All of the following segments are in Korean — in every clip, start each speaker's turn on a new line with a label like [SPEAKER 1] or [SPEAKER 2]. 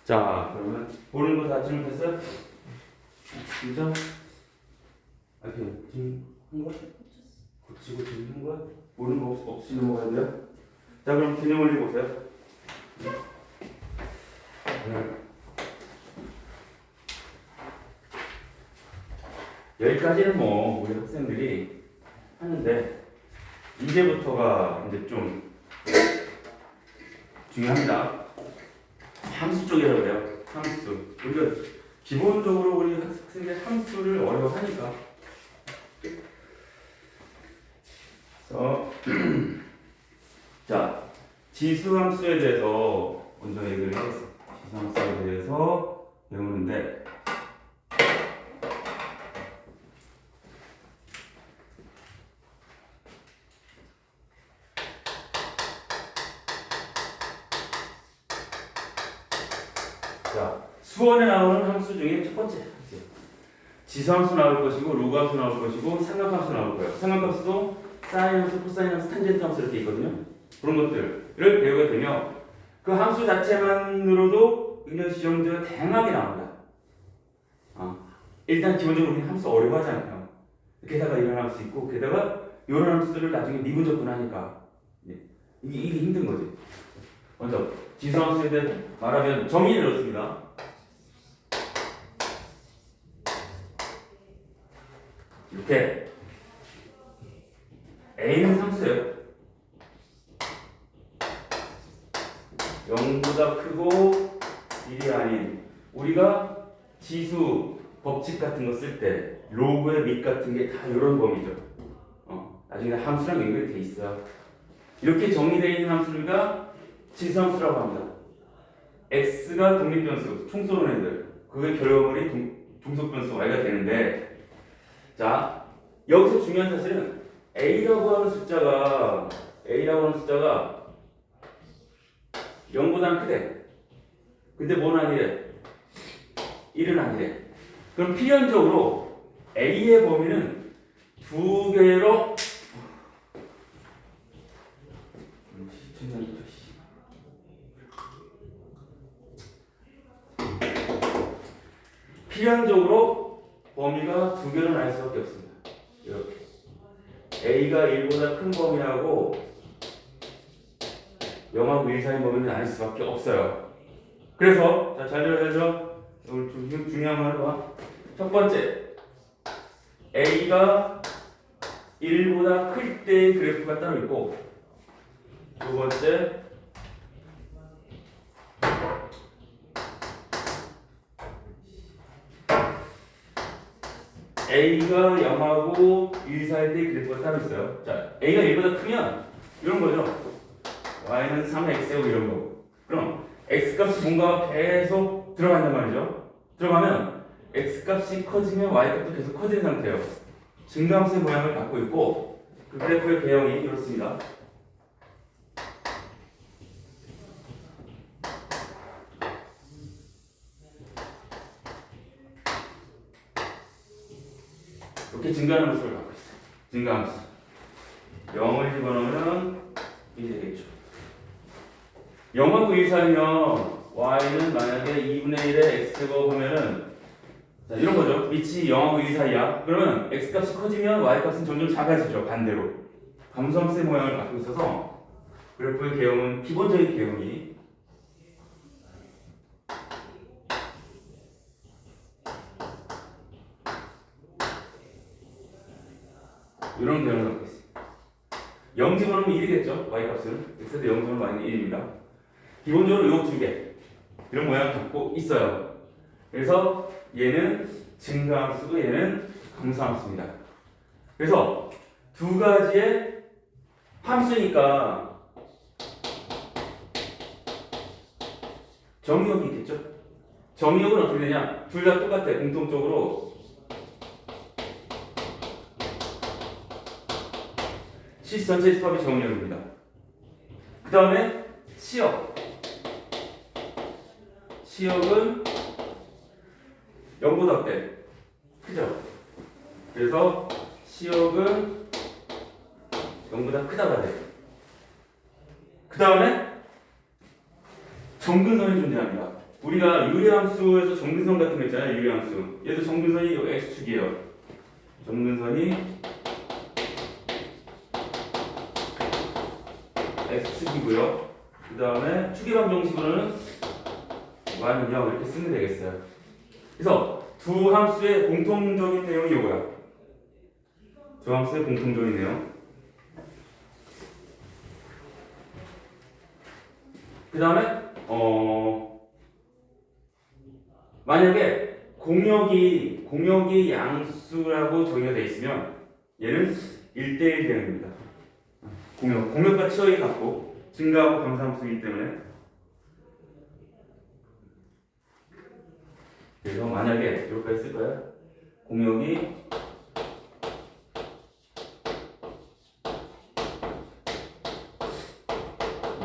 [SPEAKER 1] 자, 그러면 보는 거 다 질문했어요? 진짜? 아, 그냥 지금 한 거? 고치고 지금 한 거? 보는 거 없이 넘어가야 돼요? 자, 그럼 기능 올리고 보세요. 여기까지는 뭐 우리 학생들이 하는데 이제부터가 이제 좀 중요합니다. 함수 쪽이라고 해요. 함수. 우리가 기본적으로 우리 학생들 함수를 어려워하니까. 그래서 자, 지수함수에 대해서 먼저 얘기를 하겠습니다. 지수함수에 대해서 배우는데 자, 수원에 나오는 함수 중에 첫 번째 함수. 지수함수 나올 것이고 로그함수 나올 것이고 삼각함수 나올 거예요. 삼각함수도 사인 함수, 코사인 함수, 탄젠트 함수 이렇게 있거든요. 그런 것들을 배우게 되면 그 함수 자체만으로도 굉장히 시험 문제가 다양하게 나옵니다. 일단 기본적으로 우리는 함수 어려워하잖아요. 게다가 이런 함수 있고 게다가 이런 함수들을 나중에 미분적분하니까 이게 힘든 거지. 먼저 지수함수에 대해 말하면 정의를 넣습니다. 이렇게 A는 상수예요. 0보다 크고 1이 아닌 우리가 지수 법칙 같은 거 쓸 때 로그의 밑 같은 게 다 이런 범위죠. 나중에 함수랑 연결이 돼 있어요. 이렇게 정의되어 있는 함수가 지수함수라고 합니다. x가 독립변수, 총 쏘는 애들 그의 결과물이 종속변수 y가 되는데 자 여기서 중요한 사실은 a라고 하는 숫자가 0보다는 크대. 근데 뭐는 아니래? 1은 아니래. 그럼 필연적으로 a의 범위는 두 개로 필연적으로 범위가 두 개로 나올 수밖에 없습니다. 이렇게 a가 1보다 큰 범위하고 0하고 1 사이 범위는 아닐 수밖에 없어요. 그래서 잘 들어야죠. 오늘 좀 중요한 거 해봐. 첫 번째, a가 1보다 클 때의 그래프가 따로 있고, 두 번째, a가 0하고 1 사이 때의 그래프가 따로 있어요. 자, a가 1보다 크면 이런 거죠. y는 3x고 이런 거. 그럼 x값이 뭔가 계속 들어간단 말이죠. 들어가면 x값이 커지면 y값도 계속 커지는 상태예요. 증가함수의 모양을 갖고 있고 그 그래프의 개형이 이렇습니다. 이렇게 증가하는 모습을 갖고 있어요. 증가함수. 0을 집어넣으면 이게 되겠죠. 0하고 1 사이면 y는 만약에 2분의 1의 x제곱 하면은 자, 이런 거죠. 밑이 0하고 1 사이야. 그러면 x값이 커지면 y값은 점점 작아지죠. 반대로. 감소함수의 모양을 갖고 있어서 그래프의 개형은 기본적인 개형이 이런 개형을 갖고 있어요. 0 집어넣으면 1이겠죠. y값은. x에도 0 집어넣으면 y는 1입니다. 기본적으로 이 두 개 이런 모양을 갖고 있어요. 그래서 얘는 증가함수고 얘는 감소함수입니다. 그래서 두 가지의 함수니까 정의역이 있겠죠. 정의역은 어떻게 되냐? 둘 다 똑같아. 공통적으로 시 전체 집합이 정의역입니다. 그 다음에 시역은 0보다 어때? 크죠? 그래서 시역은 0보다 크다가 돼. 그 다음에 점근선이 존재합니다. 우리가 유리함수에서 정근선 같은 거 있잖아요. 유리함수. 얘도 정근선이 요 x축이에요. 정근선이 x축이고요. 그 다음에 추계방 정식으로는 y는 0 이렇게 쓰면 되겠어요. 그래서 두 함수의 공통적인 내용이 이거야. 두 함수의 공통적인 내용. 그 다음에 만약에 공역이 양수라고 정의가 되어 있으면 얘는 1대1 대응입니다. 공역과 치어이 같고 증가하고 감소함수이기 때문에. 그래서 만약에 이렇게 쓸 거야. 공역이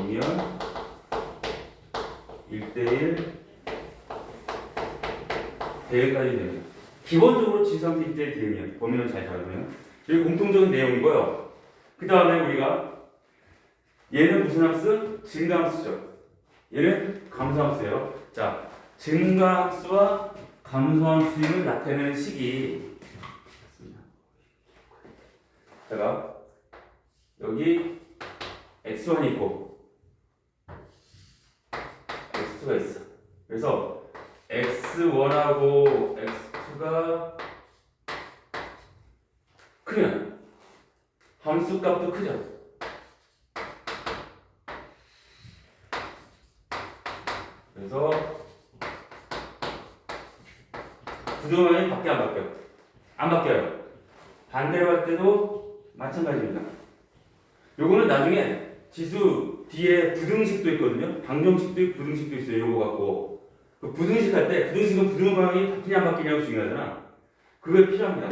[SPEAKER 1] 이면 1대1 대응까지 됩니다. 기본적으로 지수함수 1대1 대응이에요. 범위는 잘 잡으면. 여기 공통적인 내용이고요. 그 다음에 우리가 얘는 무슨 함수? 증가함수죠. 얘는 감소함수예요. 자, 증가함수와 감소함수임을 나타내는 식이 제가 여기 x1이 있고 x2가 있어. 그래서 x1하고 x2가 크면 함수 값도 크죠. 그래서 부등호방이 바뀌어 안 바뀌어? 안 바뀌어요. 반대로 할 때도 마찬가지입니다. 요거는 나중에 지수 뒤에 부등식도 있거든요. 방정식도 있고 부등식도 있어요. 요거 갖고 그 부등식 할 때 부등식은 부등호방이 바뀌냐 안 바뀌냐고 중요하잖아. 그게 필요합니다.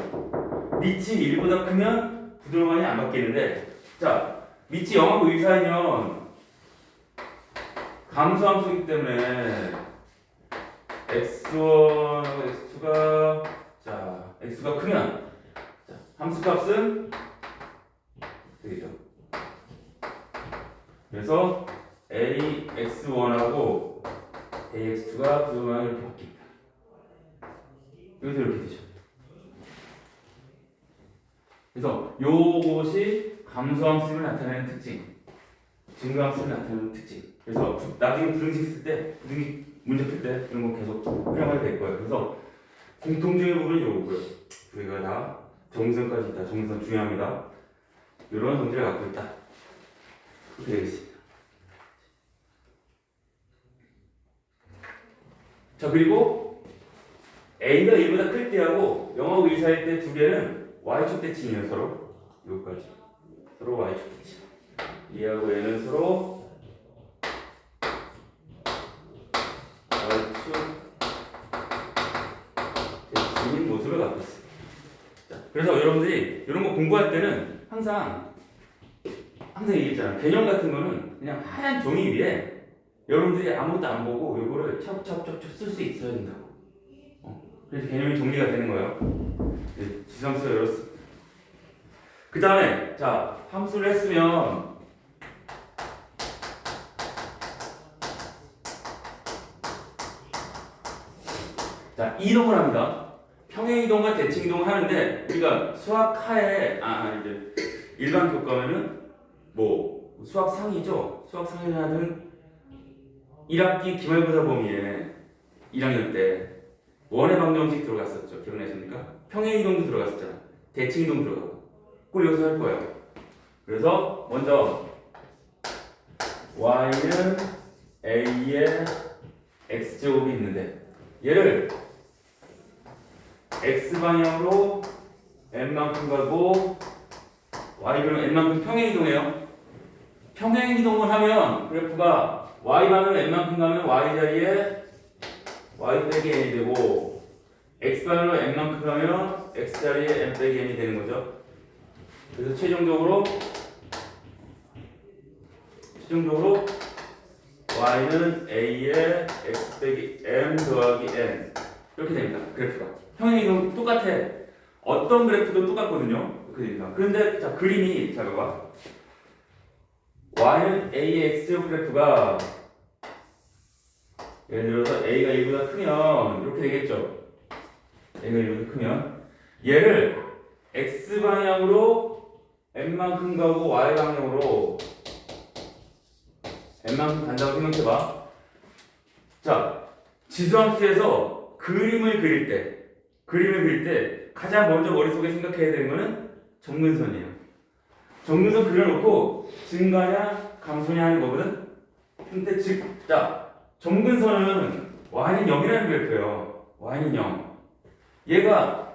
[SPEAKER 1] 밑이 1보다 크면 부등호방이 안 바뀌는데, 자, 밑이 0하고 유사하면 감소함수이기 때문에 x1하고 x2가 자 x가 크면 자, 함수값은 되겠죠. 그래서 ax1하고 ax2가 부등호방이 이렇게 바뀝니다. 여기서 이렇게 되죠. 그래서 요것이 감소함수를 나타내는 특징, 증가함수를 나타내는 특징. 그래서 나중에 부등식 쓸 때, 부등식 문제 풀 때 이런 거 계속 활용하게 될 거예요. 그래서 공통적인 부분이 요거고요. 우리가 다 정선까지 있다. 정선 중요합니다. 이런 성질을 갖고 있다. 그렇게 되겠습니다. 자, 그리고 a가 1보다 클 때하고 0하고 2 사이일 때 두 개는 y축 대칭이에요. 서로 여기까지 서로 y축 대칭. 얘하고 얘는 서로 y축 대칭인 모습을 갖고 있어요. 자, 그래서 여러분들이 이런 거 공부할 때는 항상 얘기했잖아요. 개념 같은 거는 그냥 하얀 종이 위에 여러분들이 아무것도 안 보고 이거를 차곡차곡 쓸 수 있어야 된다고. 그래서 개념이 정리가 되는 거예요. 네, 지수함수가 이렇습니다. 그 다음에 자, 함수를 했으면 자, 이동을 합니다. 평행이동과 대칭이동을 하는데 우리가 수학하에 이제 일반 교과면은 뭐 수학 상이죠. 수학 상이라는 1학기 기말고사 범위에 1학년 때 원의 방정식 들어갔었죠. 기억나십니까? 평행이동도 들어갔었잖아. 대칭이동 들어가고. 그걸 여기서 할 거예요. 그래서 먼저 y는 a의 x제곱이 있는데 얘를 x방향으로 n만큼 가고 y는 n만큼 평행이동해요. 평행이동을 하면 그래프가 y방향으로 n만큼 가면 y자리에 y 빼기 n이 되고 x방향으로 n만큼 가면 x자리에 n 빼기 n이 되는 거죠. 그래서 최종적으로 y는 a의 x 빼기 m 더하기 n 이렇게 됩니다. 그래프가 평행이동 똑같아. 어떤 그래프도 똑같거든요. 이렇게 됩니다. 그런데 자, 그림이 자, 봐봐. y는 a의 x제곱 그래프가 예를 들어서 a가 1보다 크면 이렇게 되겠죠. a가 1보다 크면 얘를 x 방향으로 n만큼 가고 y 방향으로 n만큼 간다고 생각해봐. 자, 지수함수에서 그림을 그릴 때 가장 먼저 머릿속에 생각해야 되는 거는 점근선이에요. 점근선 그려놓고 증가냐 감소냐 하는 거거든. 근데 자, 점근선은 y는 0이라는 그래프예요. y는 0. 얘가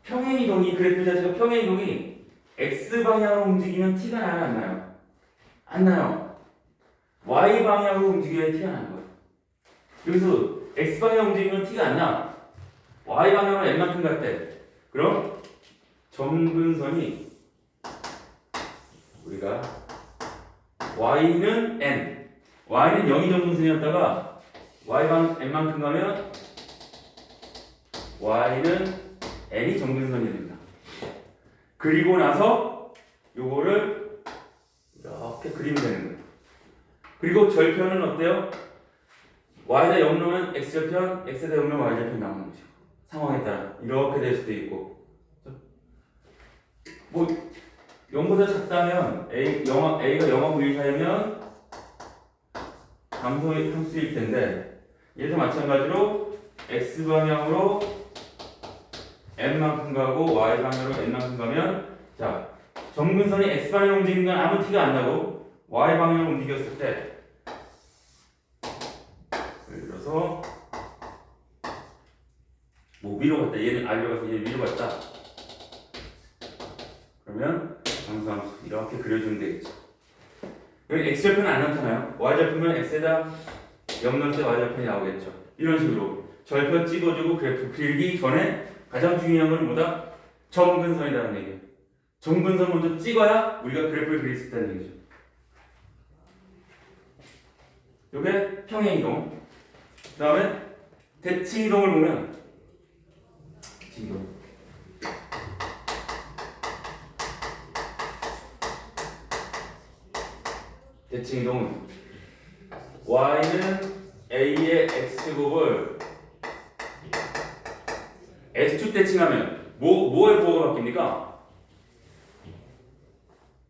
[SPEAKER 1] 평행이동이 그래프 자체가 평행이동이 x 방향으로 움직이면 t가 나요, 안 나요? 안 나요. y 방향으로 움직여야 t가 나는 거예요. 여기서 x 방향 움직이면 t가 안 나. y 방향으로 n만큼 갈 때. 그럼 점근선이 우리가 y는 n, y는 0이 점근선이었다가 y방 n만큼 가면 y는 n이 점근선이 됩니다. 그리고 나서 요거를 이렇게 그리면 되는 거예요. 그리고 절편은 어때요? y에다 0 넣으면 x절편, x에다 0 넣으면 y절편 나오는 거죠. 상황에 따라 이렇게 될 수도 있고, 뭐 0보다 작다면 a가 0하고 1 사이면 감소의 함수일 텐데, 얘도 마찬가지로 x 방향으로 n만큼 가고 y 방향으로 n만큼 가면, 자, 점근선이 x 방향으로 움직이는 건 아무 티가 안 나고 y 방향으로 움직였을 때, 예를 들어서 뭐 위로 갔다, 얘는 아래로 가서 얘는 위로 갔다. 그러면 감소함수 이렇게 그려주면 되겠죠. 여기 x절편은 안 나타나요. y절편은 x에다 0 넣을 때 y절편이 나오겠죠. 이런 식으로 절편 찍어주고 그래프 그리기 전에 가장 중요한 건 뭐다? 점근선이라는 얘기예요. 점근선 먼저 찍어야 우리가 그래프를 그릴 수 있다는 얘기죠. 요게 평행이동. 그 다음에 대칭이동을 보면, 대칭이동. 대칭이동은 y는 a의 x제곱을 x축 대칭하면 뭐의 부호가 바뀝니까?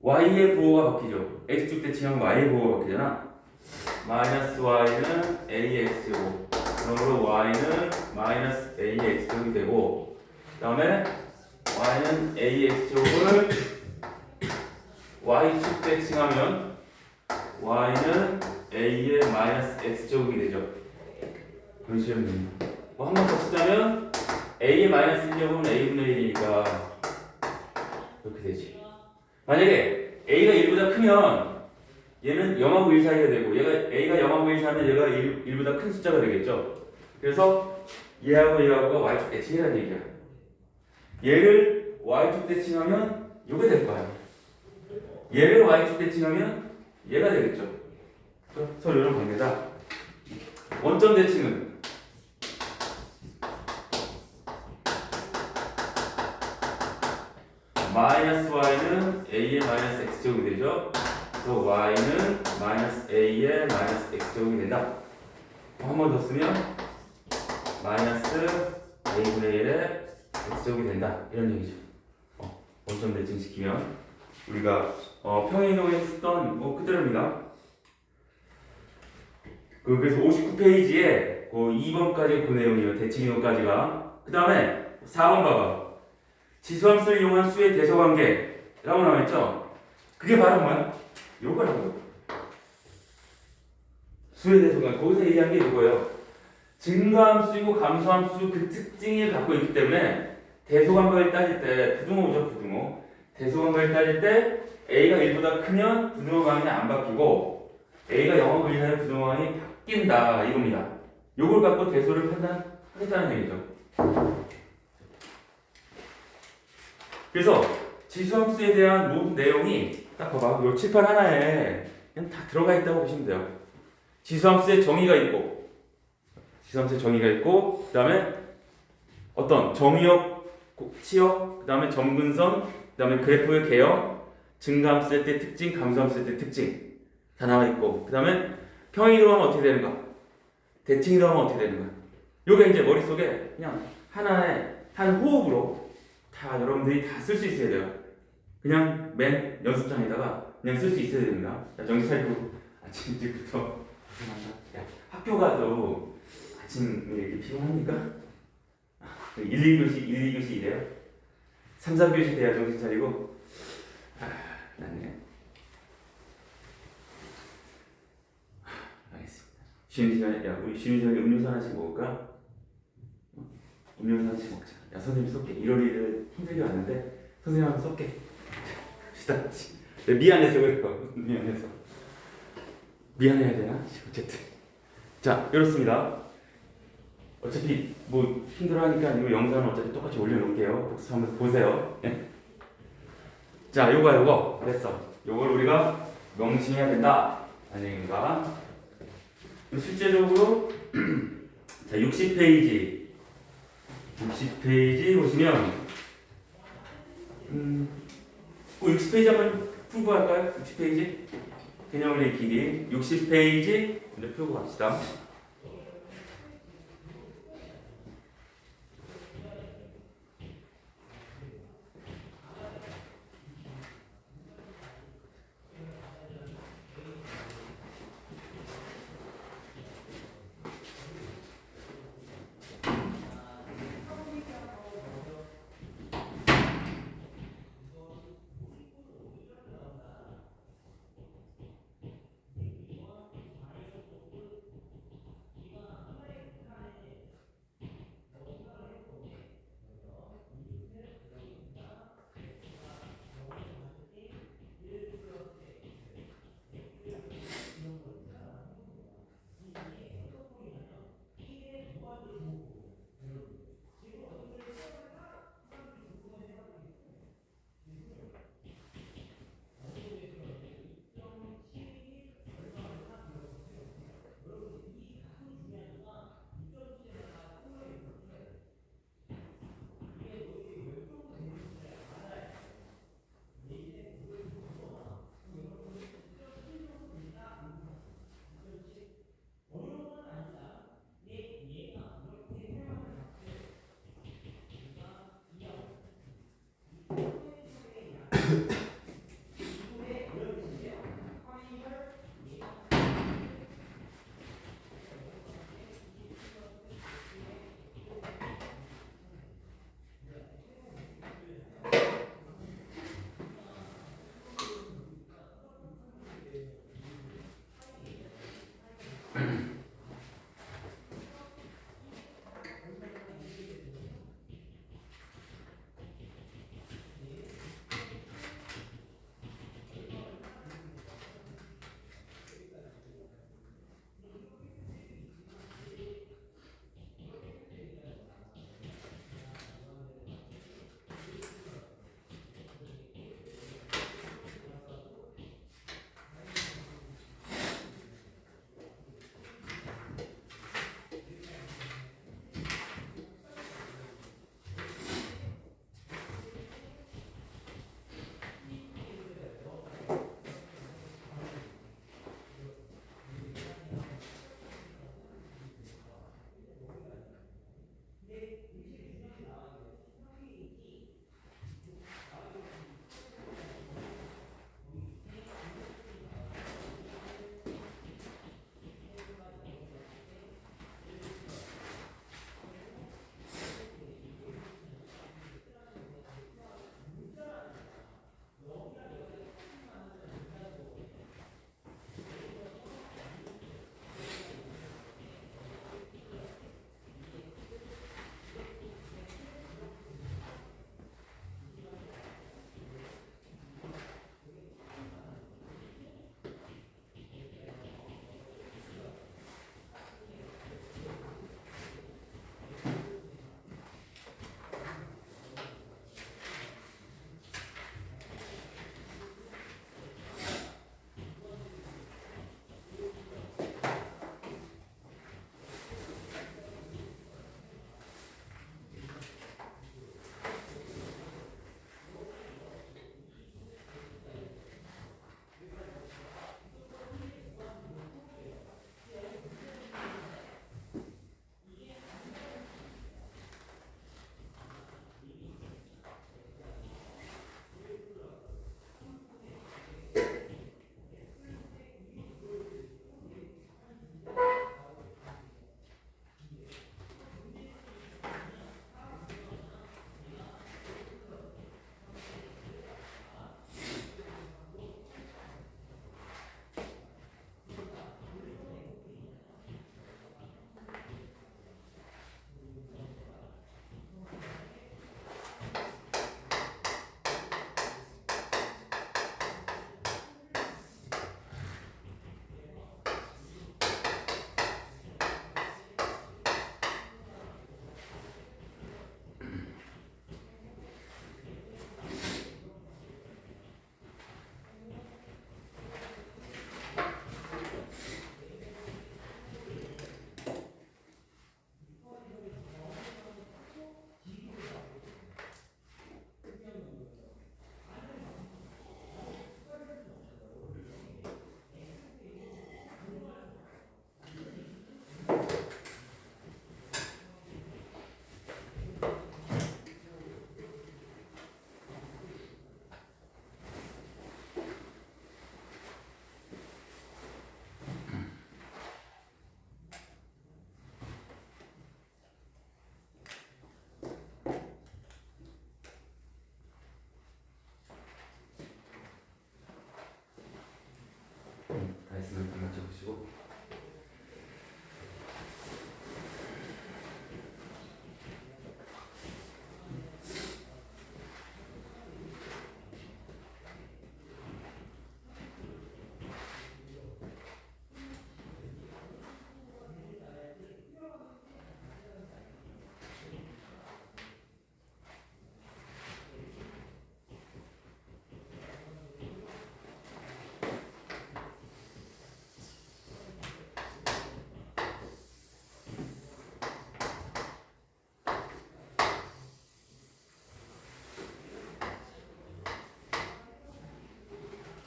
[SPEAKER 1] y의 부호가 바뀌죠. x축 대칭하면 y의 부호가 바뀌잖아. 마이너스 y는 a의 x제곱, 그러므로 y는 마이너스 a의 x제곱이 되고, 그 다음에 y는 a의 x제곱을 y축 대칭하면 y는 a의 마이너스 x제곱이 되죠. 그런 식으로 됩니다. 뭐 한 번 더 쓰자면 a의 마이너스 1제곱은 a분의 1이니까 이렇게 되지. 만약에 a가 1보다 크면 얘는 0하고 1 사이가 되고, a가 0하고 1 사이면 얘가 1보다 큰 숫자가 되겠죠. 그래서 얘하고 얘하고가 y축 대칭이라는 얘기야. 얘를 y축 대칭하면 요게 될 거야. 얘를 y축 대칭하면 얘가 되겠죠. 서로 이런 관계다. 원점 대칭은 마이너스 y는 a의 마이너스 x제곱이 되죠. 그래서 y는 마이너스 a의 마이너스 x제곱이 된다. 한 번 더 쓰면 마이너스 a분의 1의 x제곱이 된다. 이런 얘기죠. 원점 대칭시키면 우리가 평행이동에 쓰던 그대로입니다. 그래서 59페이지에 2번까지 그 내용이에요. 대칭이동까지가. 그 다음에 4번 봐봐. 지수함수를 이용한 수의 대소관계라고 나와있죠. 그게 바로 뭐야? 요거라고요. 수의 대소관계. 거기서 얘기한 게 이거예요. 증가함수이고 감소함수 그 특징을 갖고 있기 때문에 대소관계를 따질 때, 부등호죠, 부등호. 대소관계를 따질 때 a가 1보다 크면 부등호방이 안 바뀌고, a가 0하고 1 사이 부등호방이 바뀐다, 이겁니다. 요걸 갖고 대소를 판단하겠다는 얘기죠. 그래서 지수함수에 대한 모든 내용이 딱 봐봐. 요 칠판 하나에 그냥 다 들어가 있다고 보시면 돼요. 지수함수의 정의가 있고, 그 다음에 어떤 정의역, 치역, 그 다음에 점근선, 그 다음에 그래프의 개형, 증가함수의 때 특징, 감소함수의 때 특징 다 나와 있고, 그 다음에 평행이동하면 어떻게 되는가? 대칭이 들어가면 어떻게 되는 거야? 요게 이제 머릿속에 그냥 하나의 한 호흡으로 다 여러분들이 다 쓸 수 있어야 돼요. 그냥 맨 연습장에다가 그냥 쓸 수 있어야 됩니다. 자, 정신 차리고 아침 일찍부터 야, 학교 가도 아침 이렇게 피곤합니까? 1, 2교시 이래요? 3, 4교시 돼야 정신 차리고 나네. 알겠습니다. 쉬는 시간에 우리 쉬는 시간에 음료수 하나씩 먹을까? 음료수 하나씩 먹자. 야, 선생님 쏠게. 1월 1일 힘들게 왔는데 선생님 한번 쏠게. 시다. 미안해서 그래요. 미안해야 되나? 어쨌든 자, 이렇습니다. 어차피 뭐 힘들어하니까 이 영상은 어차피 똑같이 올려놓을게요. 복습하면서 보세요. 예? 자, 요거 됐어. 요걸 우리가 명심해야 된다. 아닌가? 실제적으로 자, 60페이지 보시면 60페이지 한번 풀고 갈까요? 60페이지 개념을 익히기 60페이지 먼저 풀고 갑시다.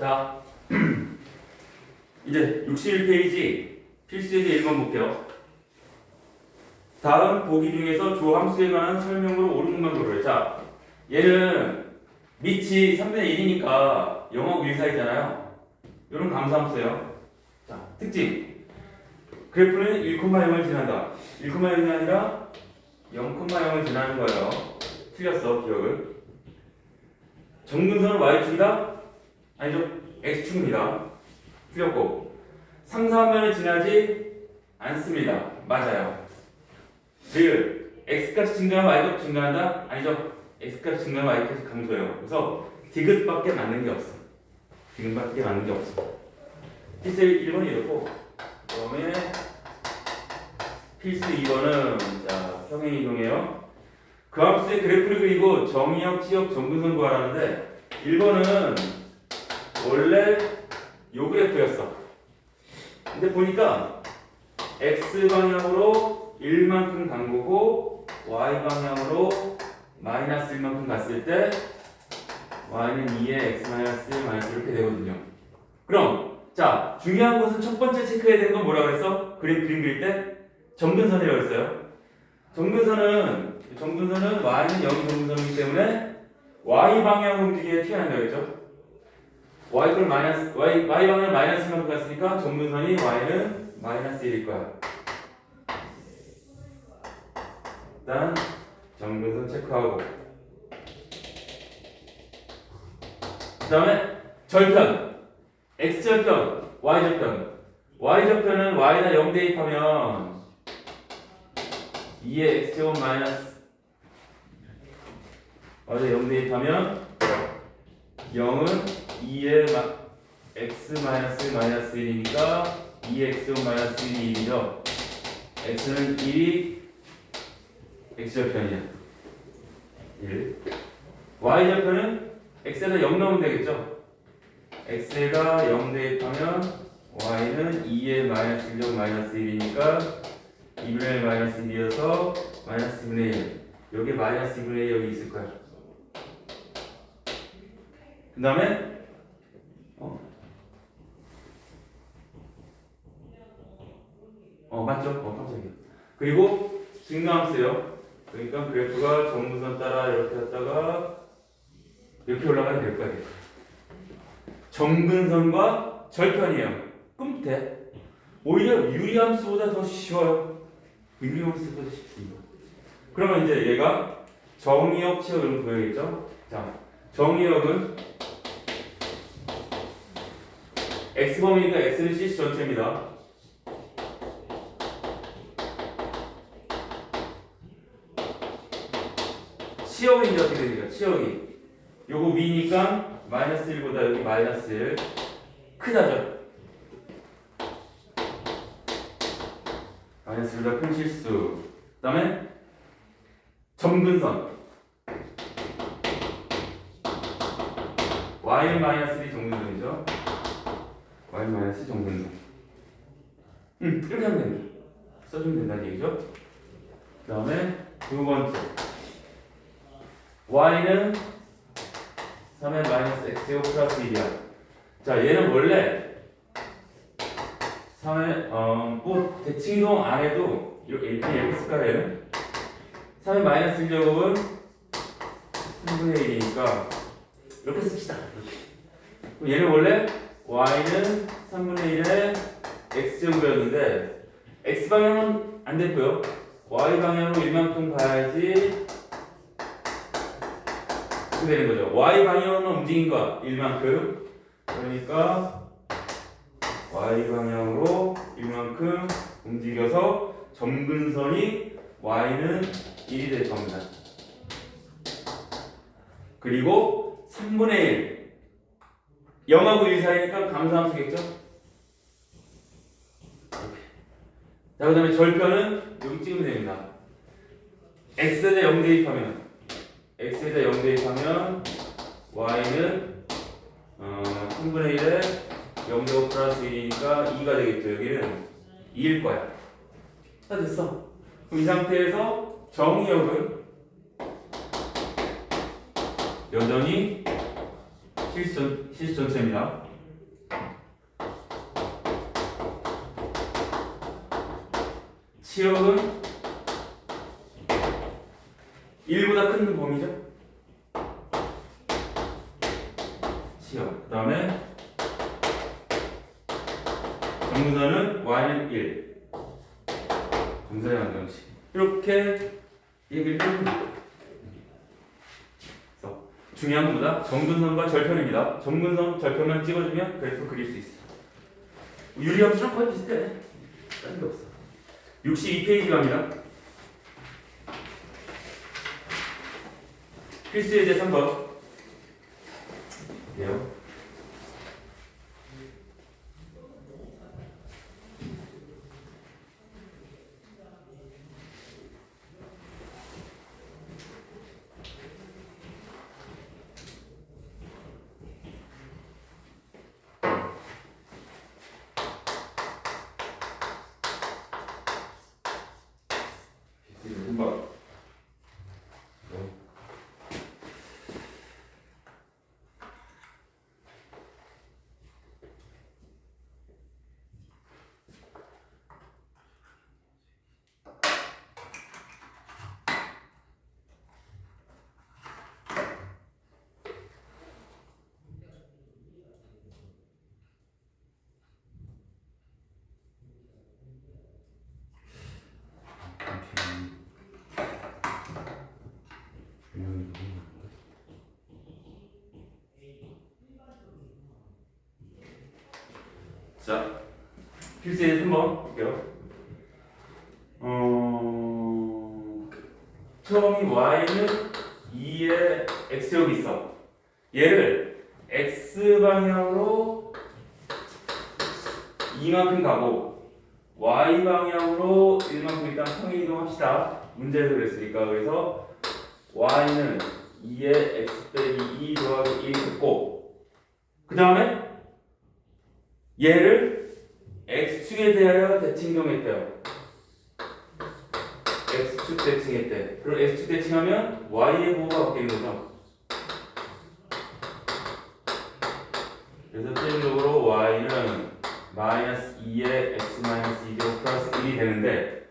[SPEAKER 1] 자, 이제 61페이지 필수예제 1번 볼게요. 다음 보기 중에서 조함수에 관한 설명으로 옳은 것만 고르래. 자, 얘는 밑이 3분의 1이니까 0하고 1 사이잖아요. 이런 감소함수예요. 자, 특징. 그래프는 1,0을 지난다. 1,0이 아니라 0,0을 지나는 거예요. 틀렸어, 기억을. 정근선은 y축이다? 아니죠. x축입니다. 틀렸고. 상사면을 지나지 않습니다. 맞아요. 즉, x값이 증가하면 y값이 증가한다? 아니죠. x값이 증가하면 y값이 감소해요. 그래서 디귿밖에 맞는 게 없어. 디귿밖에 맞는 게 없어. 필수 1번이 이렇고, 그 다음에 필수 2번은 자 평행 이동해요. 그 함수의 그래프를 그리고 정의역, 치역, 정근선 구하라는데 1번은 원래 요 그래프였어. 근데 보니까 x 방향으로 1만큼 간 거고 y 방향으로 마이너스 1만큼 갔을 때 y는 2에 x 마이너스 1 마이너스 이렇게 되거든요. 그럼 자 중요한 것은 첫 번째 체크해야 되는 건 뭐라 그랬어? 그림 그릴 때 정근선이라고 했어요. 정근선은 y는 0이 정근선이기 때문에 y 방향 움직임에 튀어난다고 했죠. y 방향을 마이너스 1만큼 갔으니까 정근선이 y는 마이너스 1일 거야. 일단 정근선 체크하고 그 다음에 절편 x절편, y절편 y절편은 y나 0 대입하면 2의 x제곱 마이너스 y나 0 대입하면 0은 2의 x 마이너스 마이너스 1이니까 2의 x제곱 마이너스 1이 1이죠. x는 1이 x절편이야. 1. y절편은 x에다 0 넣으면 되겠죠. x에다 0 대입하면 y는 2의 마이너스 1제곱 마이너스 1이니까 2분의 1 마이너스 1이어서 마이너스 2분의 1 여기 마이너스 2분의 1 여기 있을 거야. 그 다음에 맞죠? 깜짝이야. 그리고 증가함수요. 그러니까 그래프가 정근선 따라 이렇게 갔다가 이렇게 올라가는 그래프가 돼요. 정근선과 절편이에요. 끔태. 오히려 유리함수보다 더 쉬워요. 유리함수보다 쉽습니다. 그러면 이제 얘가 정의역, 치역을 보여야겠죠? 자, 정의역은 x범위니까 x는 cc 전체입니다. 치역이 이제 어떻게 됩니까? 치역이 요거 위니까 마이너스 1보다 여기 마이너스 1 크다죠? 마이너스 1보다 큰 실수. 그 다음에 정근선 y 마이너스 1이 정근선이죠? y 마이너스 정근선. 이렇게 하면 됩니다. 써주면 된다는 얘기죠? 그 다음에 두 번째 y는 3의 마이너스 x제곱 플러스 1이야. 자, 얘는 원래 3의 뭐 대칭이동 안 해도 이렇게 쓸까 얘는 3의 마이너스 1제곱은 3분의 1이니까 이렇게 씁시다. 이렇게. 얘는 원래 y는 3분의 1의 x제곱이었는데 x방향은 안 됐고요. y방향으로 1만큼 가야지 되는 거죠. y 방향으로 움직인 거 1만큼. 그러니까 y 방향으로 1만큼 움직여서 정근선이 y는 1이 될 겁니다. 그리고 3분의 1 0하고 1 사이니까 감소함수겠죠? 자, 그 다음에 절편은 여기 찍으면 됩니다. x에다 0 대입하면 x에다 0 대입하면 y는 3분의 1에 0제곱 플러스 1이니까 2가 되겠죠. 여기는 2일 거야. 다 됐어. 그럼 이 상태에서 정의역은 여전히 실수 전체입니다. 치역은 1보다 큰 범위죠. 치역. 그 다음에 정근선은 y는 1. 정근선의 방정식. 이렇게 얘기를 해줍니다. 그래서 중요한 것보다 정근선과 절편입니다. 정근선, 절편만 찍어주면 그래프 그릴 수 있어. 유리함수랑 거의 비슷해. 다른 게 없어. 62페이지 갑니다. 필수 예제 3번. 예요. 자, 필수의 3번 볼게요. 처음이 y는 2의 x제곱이 있어. 얘를 x방향으로 2만큼 가고 y방향으로 1만큼 일단 평행 이동합시다. 문제에서 그랬으니까. 그래서 y는 2의 x 빼기 2 더하기 1 했고, 그 다음에 얘를 x축에 대하여 대칭경했대요. x축 대칭했대. 그럼 x축 대칭하면 y의 보호가 바뀌는 거죠. 그래서 최종적으로 y는 마이너스 2의 x 마이너스 2제곱 플러스 1이 되는데,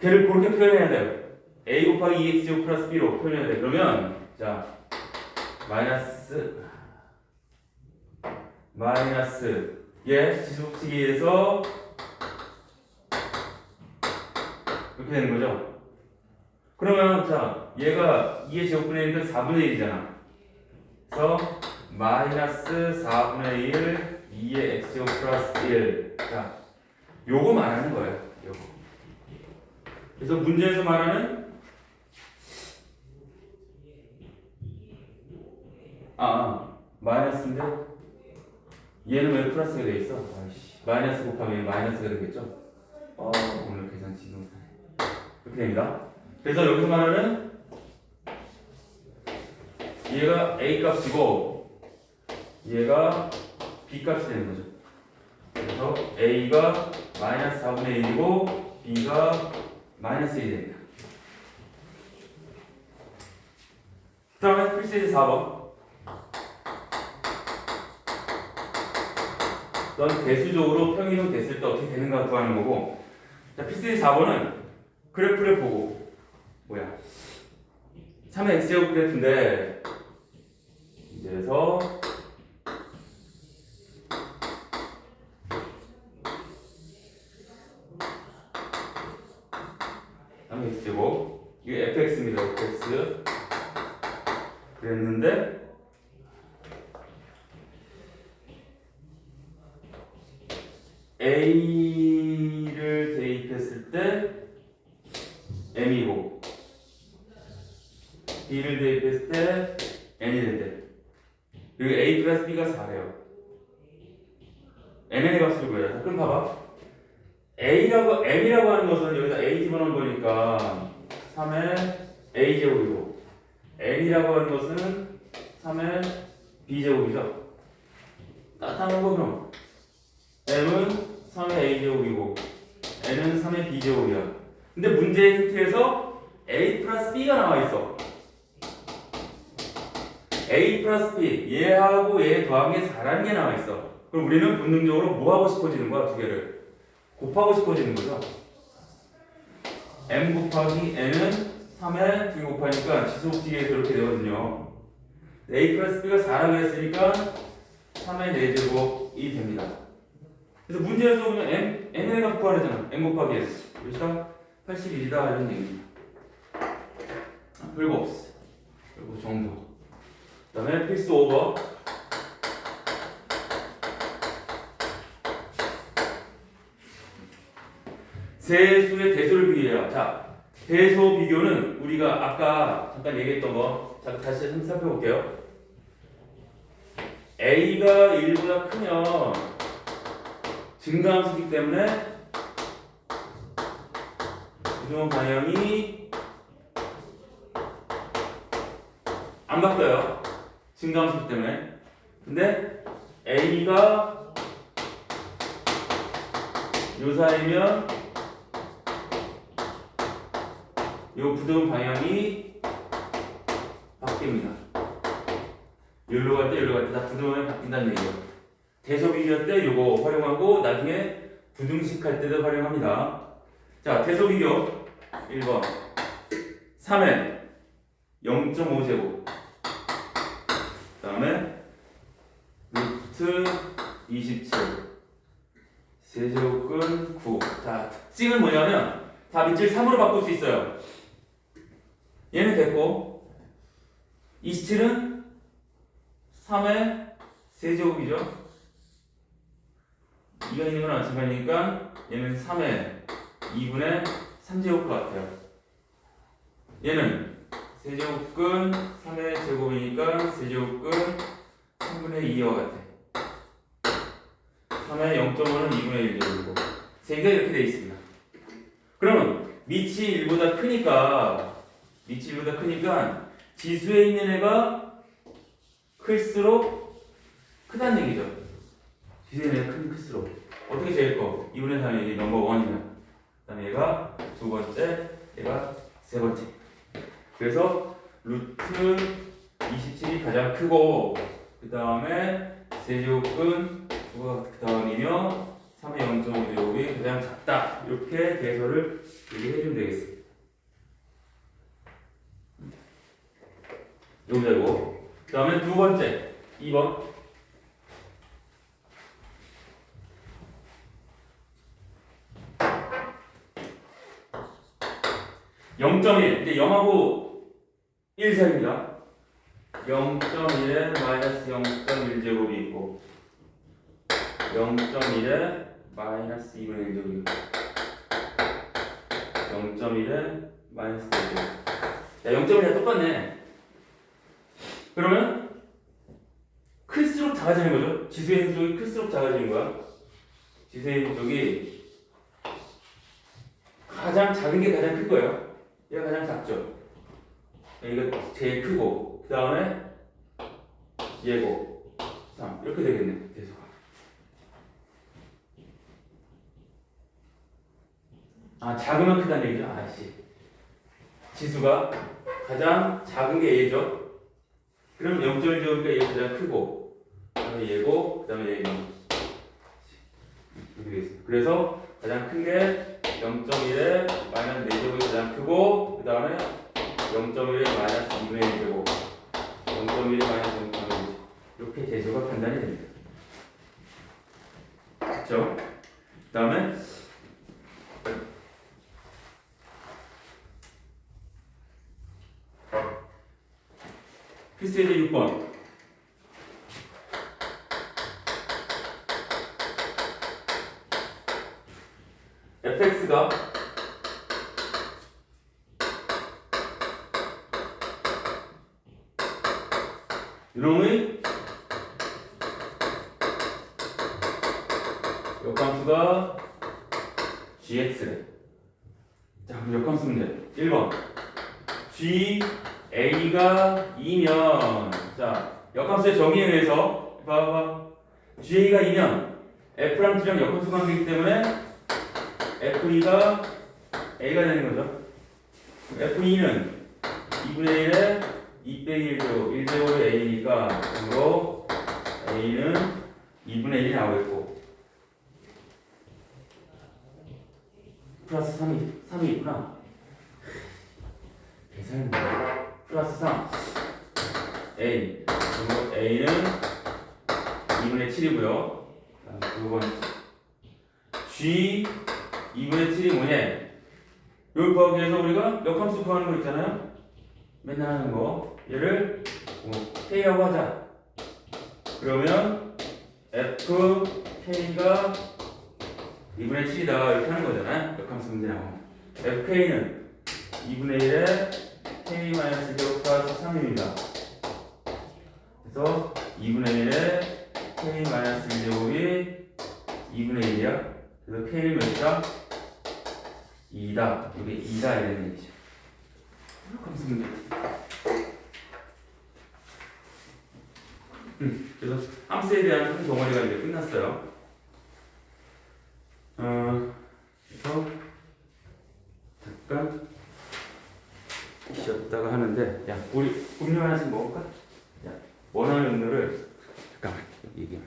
[SPEAKER 1] 걔를 그렇게 표현해야 돼요. a 곱하기 2x제곱 플러스 b로 표현해야 돼. 그러면 자 마이너스 얘 지속치기에서 이렇게 되는 거죠. 그러면 자 얘가 2의 제곱분의 1은 4분의 1이잖아. 그래서 마이너스 4분의 1 2의 x제곱 플러스 1. 자 요거 말하는 거예요. 요거. 그래서 문제에서 말하는 마이너스인데 얘는 왜 플러스가 돼 있어? 아이씨, 마이너스 곱하면 마이너스가 되겠죠? 오늘 계산 지금 이렇게 됩니다. 그래서 여기서 말하는 얘가 a 값이고 얘가 b 값이 되는 거죠. 그래서 a가 마이너스 4분의 1이고 b가 마이너스 1이 됩니다. 그 다음에 필수예제 4번. 넌 대수적으로 평이동 됐을 때 어떻게 되는가 구하는 거고, 자 필수예제 4번은 그래프를 보고 3의 x제곱 그래프인데 이제서 x제곱 이게 fx입니다. fx 그랬는데 a를 대입했을 때 m이고 b를 대입했을 때 n이 된대. 그리고 a 플러스 b가 4래요. mn의 값을 구해라. 그럼 봐봐. m이라고 하는 것은 여기다 a 집어넣은 거니까 3의 a제곱이고, n이라고 하는 것은 3의 b제곱이죠. 따뜻한 거 그럼 m은 3의 a제곱이고 n은 3의 b제곱이야. 근데 문제의 힌트에서 a 플러스 b가 나와있어. a 플러스 b, 얘하고 얘 더한 게 4라는 게 나와있어. 그럼 우리는 본능적으로 뭐 하고 싶어지는 거야? 두 개를 곱하고 싶어지는 거죠. m 곱하기 n은 3에 2 곱하니까 지수법칙에서 이렇게 되거든요. a 플러스 b가 4라고 했으니까 3의 4제곱이 됩니다. 그래서 문제에서 보면 n의 값 구하래잖아. m 곱하기 n. 그러니까 81이다 이런 얘기입니다. 별거 없어. 그리고 정도. 그 다음에 필수 오버. 세 수의 대소를 비교해요. 자, 대소 비교는 우리가 아까 잠깐 얘기했던 거, 자, 다시 한번 살펴볼게요. A가 1보다 크면 증가함수이기 때문에 부등호 방향이 안 바뀌어요. 증가함수이기 때문에. 근데 A가 요 사이면 요 부등 방향이 바뀝니다. 여기로 갈 때, 여기로 갈 때 다 부등이 바뀐다는 얘기예요. 대소 비교할 때 요거 활용하고 나중에 부등식 할 때도 활용합니다. 자, 대소 비교 1번 3에 0.5제곱 그 다음에 루트 27 세제곱근 9. 자, 특징은 뭐냐면 다 밑줄 3으로 바꿀 수 있어요. 얘는 됐고 27은 3의 세제곱이죠. 2가 있는 건 마찬가지니까 얘는 3의 2분의 3제곱 같아요. 얘는 세제곱근 3의 제곱이니까 세제곱근 3분의 2와 같아. 3의 0.5는 2분의 1제곱이고 세 개가 이렇게 되어 있습니다. 그러면 밑이 1보다 크니까 지수에 있는 애가 클수록 크다는 얘기죠. 지수에 있는 애가 클수록 어떻게 제일 커? 2분의 3이 넘버 1이면 그 다음에 얘가 두 번째, 얘가 세 번째. 그래서 루트 27이 가장 크고 그 다음에 세제곱은 그 다음이며 3의 0.5제곱이 가장 작다. 이렇게 대소를 얘기해주면 되겠습니다. 요거고. 그 다음에 두 번째 2번 0.1 이제 0하고 1 사이입니다. 0.1에 마이너스 0.1제곱이 있고 0.1에 마이너스 2분의 1제곱이 있고 0.1에 마이너스 1제곱. 자, 0.1이 똑같네. 그러면 클수록 작아지는 거죠. 지수에 있는 쪽이 클수록 작아지는 거야. 지수에 있는 쪽이 가장 작은 게 가장 큰 거예요. 얘가 가장 작죠. 얘가 제일 크고 그 다음에 얘고 자, 이렇게 되겠네. 대소가. 아, 작으면 크다는 얘기죠. 아씨. 지수가 가장 작은 게 얘죠. 그럼 0.1제곱이니까 얘가 가장 크고 그 다음에 얘고 그 다음에 얘가 이렇게 되겠습니다. 그래서 가장 큰 게 0.1에 마이너스 4제곱이 가장 크고 그 다음에 0.1에 마이너스 2분의 1제곱 0.1에 마이너스 0.1 이렇게 대소가 판단이 됩니다. 그렇죠? 그 다음에 필수 예제 6번 fx가 이놈의 역함수가 gx래. 자, 그럼 역함수 문제 1번 g a가 2면 자, 역함수의 정의에 의해서 봐봐 ga가 2면 f랑 g랑 역함수 관계이기 때문에 f2가 a가 되는 거죠. f2는 2분의 1에 2 빼기 1제곱 1제곱이 a니까 그리고 a는 2분의 1이 나오겠고 플러스 3이 있구나. 계산입니다. 플러스 3 A 그리고 A는 2분의 7이고요. 두 번째 G 2분의 7이 뭐냐? 이걸 구하기 위해서 우리가 역함수 구하는 거 있잖아요. 맨날 하는 거. 얘를 K라고 하자. 그러면 FK가 2분의 7이다 이렇게 하는 거잖아요. 역함수 문제 나오면 FK는 2분의 1에 K-1제곱 플러스 3입니다. 그래서 2분의 1에 K-1제곱이 2분의 1이야. 그래서 K는 몇이다? 2다. 이게 2다 이런 얘기죠. 역함수 문제. 그래서 함수에 대한 큰 덩어리가 이제 끝났어요. 그래서 잠깐 쉬었다가 하는데, 야, 우리 음료 하나씩 먹을까? 야, 원하는 음료를 잠깐만 얘기해.